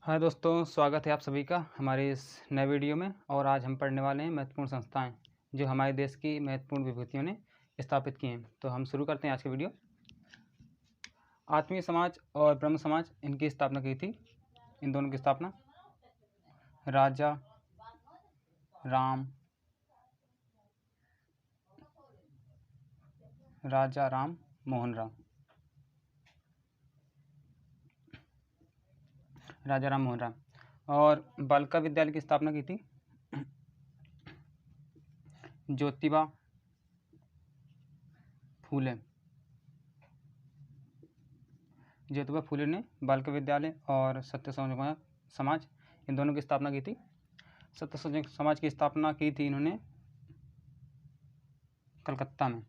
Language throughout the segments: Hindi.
हाय दोस्तों, स्वागत है आप सभी का हमारे इस नए वीडियो में। और आज हम पढ़ने वाले हैं महत्वपूर्ण संस्थाएं जो हमारे देश की महत्वपूर्ण विभूतियों ने स्थापित की हैं। तो हम शुरू करते हैं आज की वीडियो। आत्मीय समाज और ब्रह्म समाज, इनकी स्थापना की थी। इन दोनों की स्थापना राजा राम मोहन राय राजा राम मोहन राय। और बालिका विद्यालय की स्थापना की थी ज्योतिबा फूले ने बालिका विद्यालय और सत्य समाज, इन दोनों की स्थापना की थी। सत्य समाज की स्थापना की थी इन्होंने कलकत्ता में,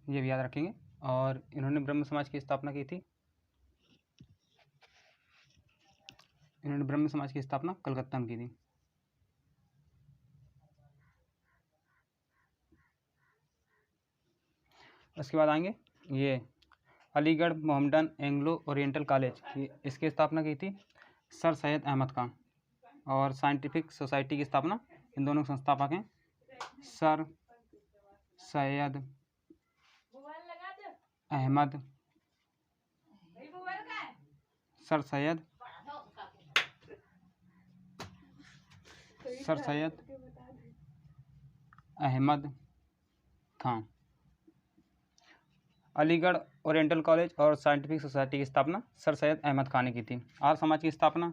ये भी याद रखेंगे। और इन्होंने ब्रह्म समाज की स्थापना की थी। इन्होंने ब्रह्म समाज की स्थापना कलकत्ता में की थी। उसके बाद आएंगे ये Aligarh Mohammedan Anglo oriental college, इसकी स्थापना की थी सर सैयद अहमद खान। और साइंटिफिक सोसाइटी की स्थापना, इन दोनों के संस्थापक हैं sir Syed Ahmed Khan. Aligarh oriental college और साइंटिफिक सोसाइटी की स्थापना सर सैयद अहमद खान ने की थी। आर्य समाज की स्थापना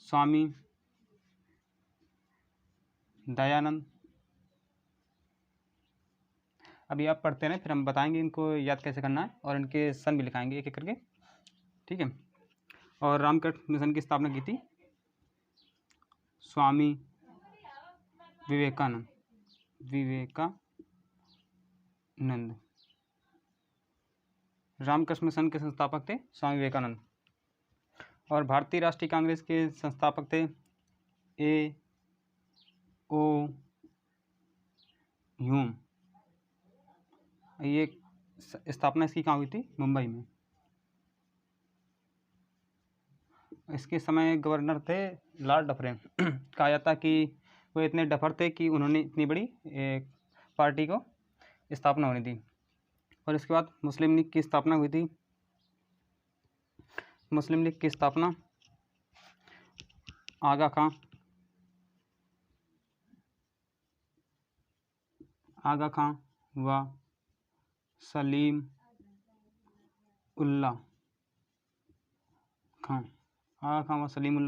स्वामी दयानंद। अभी आप पढ़ते रहें, फिर हम बताएंगे इनको याद कैसे करना है और इनके सन भी लिखाएंगे एक एक करके, ठीक है। और रामकृष्ण मिशन की स्थापना की थी स्वामी विवेकानंद। रामकृष्ण मिशन के संस्थापक थे स्वामी विवेकानंद। और भारतीय राष्ट्रीय कांग्रेस के संस्थापक थे ए ओ ह्यूम। ये स्थापना इसकी कहाँ हुई थी? मुंबई में। इसके समय गवर्नर थे लॉर्ड डफरिन। कहा जाता कि वो इतने डफर थे कि उन्होंने इतनी बड़ी एक पार्टी को स्थापना होनी थी। और इसके बाद मुस्लिम लीग की स्थापना हुई थी। मुस्लिम लीग की स्थापना आगा खां व सलीम उल्लाह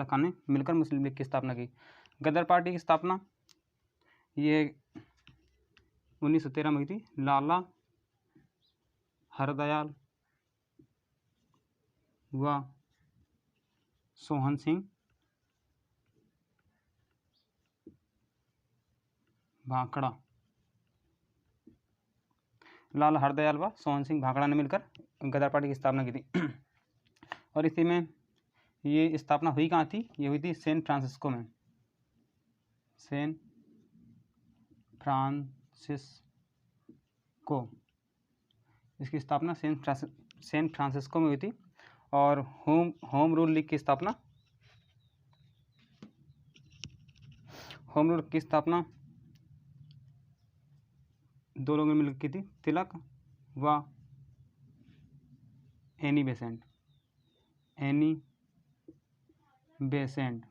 खान ने मिलकर मुस्लिम लीग की स्थापना की। गदर पार्टी की स्थापना ये 1913 में हुई थी। लाला हरदयाल व सोहन सिंह भाखड़ा ने मिलकर गदर पार्टी की स्थापना की थी। और इसी में ये स्थापना हुई कहाँ थी? ये हुई थी सैन फ्रांसिस्को में। इसकी स्थापना सैन फ्रांसिस्को में हुई थी। और होम रूल लीग की स्थापना दो लोगों ने मिलकर की थी, तिलक व एनी बेसेंट।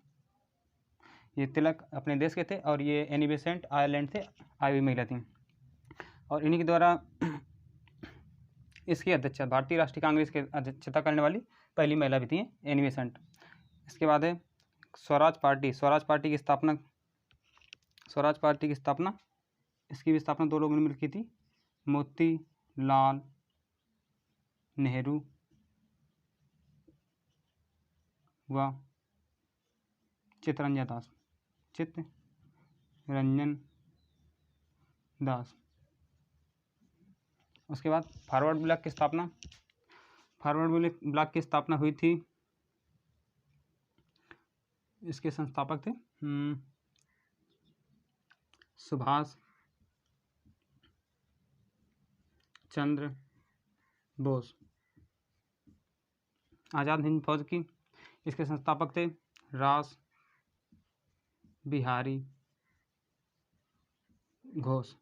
ये तिलक अपने देश के थे और ये एनी बेसेंट आयरलैंड से आई हुई महिला थी। और इन्हीं के द्वारा इसकी अध्यक्षता, भारतीय राष्ट्रीय कांग्रेस की अध्यक्षता करने वाली पहली महिला भी थी एनी बेसेंट। इसके बाद है स्वराज पार्टी की स्थापना। इसकी भी स्थापना दो लोगों ने मिलकर की थी, मोतीलाल नेहरू व चित्तरंजन दास। उसके बाद फॉरवर्ड ब्लॉक की स्थापना हुई थी। इसके संस्थापक थे सुभाष चंद्र बोस। आज़ाद हिंद फौज की। इसके संस्थापक थे रास बिहारी घोष।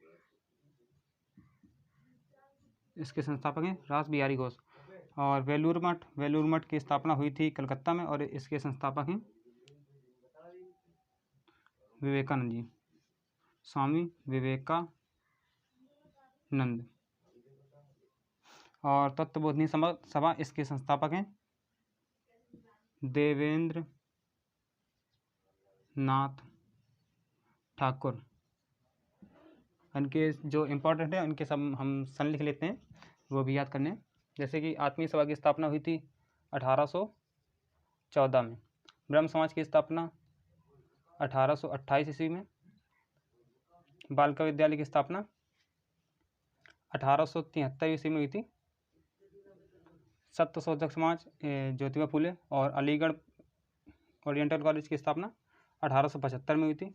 इसके संस्थापक हैं रास बिहारी घोष। और वेलूर मठ की स्थापना हुई थी कलकत्ता में, और इसके संस्थापक हैं विवेकानंद जी, स्वामी विवेकानंद। और तत्वबोधिनी सभा, इसके संस्थापक हैं देवेंद्र नाथ ठाकुर। इनके जो इम्पोर्टेंट है उनके सब हम सन लिख लेते हैं, वो भी याद करने। जैसे कि आत्मीय सभा की स्थापना हुई थी 1814 में। ब्रह्म समाज की स्थापना 1828 ईस्वी में। बालिका विद्यालय की स्थापना 1873 ईस्वी में हुई थी। सत्यशोधक समाज ज्योतिबा फूले और अलीगढ़ ओरिएंटल कॉलेज की स्थापना 1875 में हुई थी।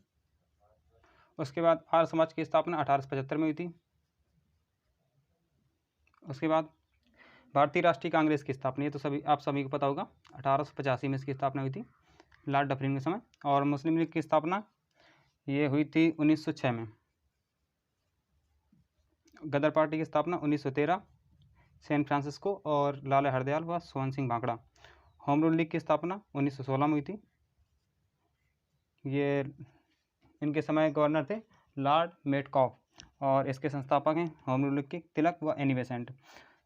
उसके बाद आर्य समाज की स्थापना 1875 में हुई थी। उसके बाद भारतीय राष्ट्रीय कांग्रेस की स्थापना, ये तो आप सभी को पता होगा, 1885 में इसकी स्थापना हुई थी लॉर्ड डफरिन के समय। और मुस्लिम लीग की स्थापना ये हुई थी 1906 में। गदर पार्टी की स्थापना 1913, सैन फ्रांसिस्को और लाला हरदयाल व सोहन सिंह भांकड़ा। होम रूल लीग की स्थापना 1916 में हुई थी। ये इनके समय गवर्नर थे लॉर्ड मेटकॉफ, और इसके संस्थापक हैं होम रूल लीग के तिलक व एनी बेसेंट।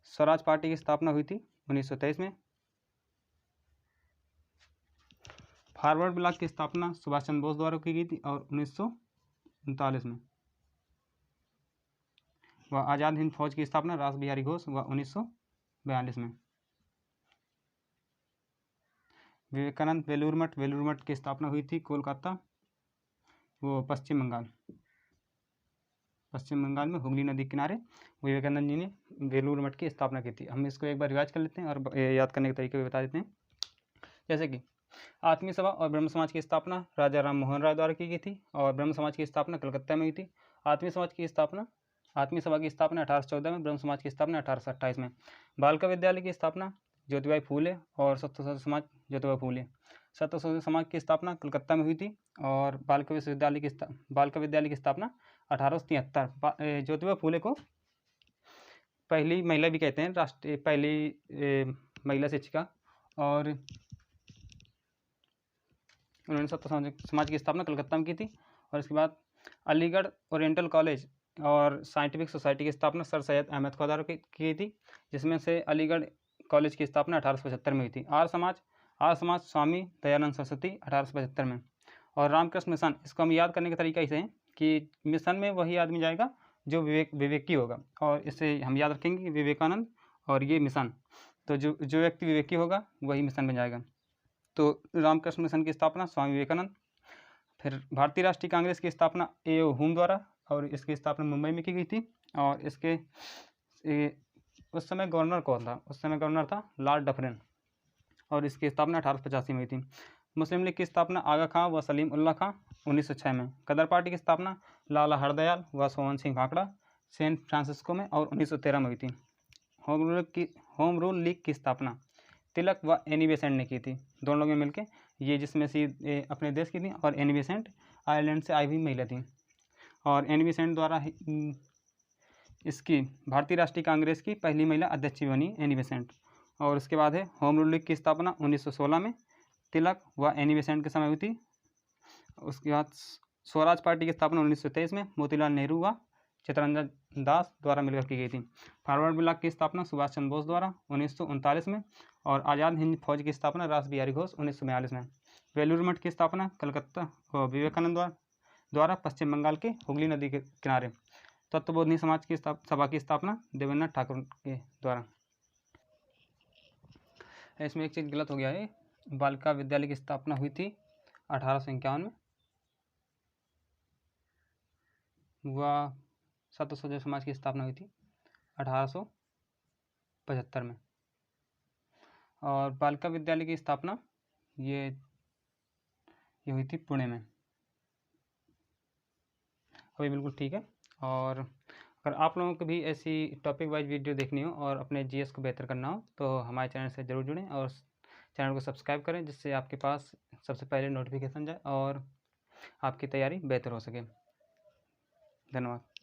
स्वराज पार्टी की स्थापना हुई थी 1923 में। फॉरवर्ड ब्लॉक की स्थापना सुभाष चंद्र बोस द्वारा की गई थी और 1939 में। व आज़ाद हिंद फौज की स्थापना रास बिहारी घोष व 1942 में। विवेकानंद वेलूर मठ की स्थापना हुई थी कोलकाता, वो पश्चिम बंगाल में हुगली नदी के किनारे विवेकानंद जी ने वेलूर मठ की स्थापना की थी। हम इसको एक बार रिवाइज कर लेते हैं और याद करने के तरीके भी बता देते हैं। जैसे कि आत्मीय सभा और ब्रह्म समाज की स्थापना राजा राम मोहन राय द्वारा की गई थी, और ब्रह्म समाज की स्थापना कलकत्ता में हुई थी। आत्मीय सभा की स्थापना 1814 में, ब्रह्म समाज की स्थापना 1828 में। बालिका विद्यालय की स्थापना ज्योतिबाई फूले और सत्यशोधक समाज ज्योतिबा फूले। सत्यशोधक समाज की स्थापना कलकत्ता में हुई थी, और बालिका विद्यालय की स्थापना 1873। ज्योतिबा फूले को पहली महिला भी कहते हैं, पहली महिला शिक्षिका, और उन्होंने सत्यशोधक समाज की स्थापना कलकत्ता में की थी। और इसके बाद अलीगढ़ ओरिएंटल कॉलेज और साइंटिफिक सोसाइटी की स्थापना सर सैयद अहमद खां द्वारा की थी, जिसमें से अलीगढ़ कॉलेज की स्थापना 1875 में हुई थी। आर्य समाज स्वामी दयानंद सरस्वती 1875 में। और रामकृष्ण मिशन, इसको हम याद करने का तरीका इसे है कि मिशन में वही आदमी जाएगा जो विवेकी होगा, और इसे हम याद रखेंगे कि विवेकानंद और ये मिशन, तो जो व्यक्ति विवेकी होगा वही मिशन में जाएगा। तो रामकृष्ण मिशन की स्थापना स्वामी विवेकानंद। फिर भारतीय राष्ट्रीय कांग्रेस की स्थापना A.O. हुम द्वारा, और इसकी स्थापना मुंबई में की गई थी। और इसके उस समय गवर्नर कौन था? उस समय गवर्नर था लॉर्ड डफरिन, और इसकी स्थापना 1885 में हुई थी। मुस्लिम लीग की स्थापना आगा खां व सलीम उल्लाह खां 1906 में। गदर पार्टी की स्थापना लाला हरदयाल व सोहन सिंह भांकड़ा सैन फ्रांसिस्को में और 1913 में हुई थी। होम रूल लीग की स्थापना तिलक व एनी बेसेंट ने की थी, दोनों लोगों ने मिलकर, ये जिसमें से अपने देश की थी, और एनी बेसेंट आयरलैंड से आई हुई महिला थी। और एनी बेसेंट द्वारा इसकी भारतीय राष्ट्रीय कांग्रेस की पहली महिला अध्यक्ष बनी एनी बेसेंट। और उसके बाद है होम रूल लीग की स्थापना 1916 में तिलक व एनी बेसेंट के समय हुई थी। उसके बाद स्वराज पार्टी की स्थापना 1923 में मोतीलाल नेहरू व चित्तरंजन दास द्वारा मिलकर की गई थी। फॉरवर्ड ब्लॉक की स्थापना सुभाष चंद्र बोस द्वारा 1939 में। और आज़ाद हिंद फौज की स्थापना रास बिहारी घोष 1942 में। वेलूर मठ की स्थापना कलकत्ता विवेकानंद द्वारा पश्चिम बंगाल के हुगली नदी के किनारे। तत्वबोधिनी समाज की सभा की स्थापना देवेंद्र ठाकुर के द्वारा। इसमें एक चीज़ गलत हो गया है, बालिका विद्यालय की स्थापना हुई थी 1851 में, वह सत्यशोधक समाज की स्थापना हुई थी 1875 में। और बालिका विद्यालय की स्थापना ये हुई थी पुणे में। अभी बिल्कुल ठीक है। और अगर आप लोगों को भी ऐसी टॉपिक वाइज वीडियो देखनी हो और अपने जीएस को बेहतर करना हो तो हमारे चैनल से ज़रूर जुड़ें, और चैनल को सब्सक्राइब करें, जिससे आपके पास सबसे पहले नोटिफिकेशन जाए और आपकी तैयारी बेहतर हो सके। धन्यवाद।